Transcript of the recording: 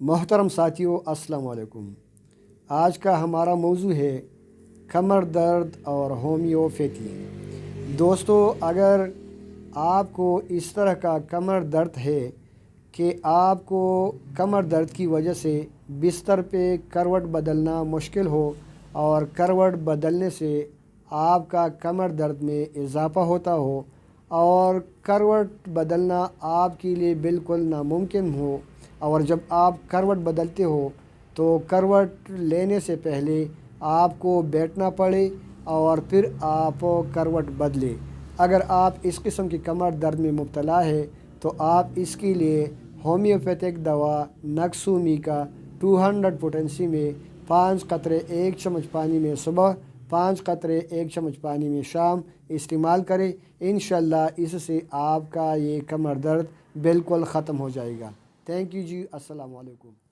محترم ساتھیوں، السلام علیکم۔ آج کا ہمارا موضوع ہے کمر درد اور ہومیوپیتھی۔ دوستو، اگر آپ کو اس طرح کا کمر درد ہے کہ آپ کو کمر درد کی وجہ سے بستر پہ کروٹ بدلنا مشکل ہو اور کروٹ بدلنے سے آپ کا کمر درد میں اضافہ ہوتا ہو اور کروٹ بدلنا آپ کے لیے بالکل ناممکن ہو، اور جب آپ کروٹ بدلتے ہو تو کروٹ لینے سے پہلے آپ کو بیٹھنا پڑے اور پھر آپ کروٹ بدلیں، اگر آپ اس قسم کی کمر درد میں مبتلا ہے تو آپ اس کے لیے ہومیوپیتھک دوا نکسومی کا 200 پوٹنسی میں 5 قطرے 1 چمچ پانی میں صبح، 5 قطرے 1 چمچ پانی میں شام استعمال کریں۔ انشاءاللہ اس سے آپ کا یہ کمر درد بالکل ختم ہو جائے گا۔ تھینک یو جی، السلام علیکم۔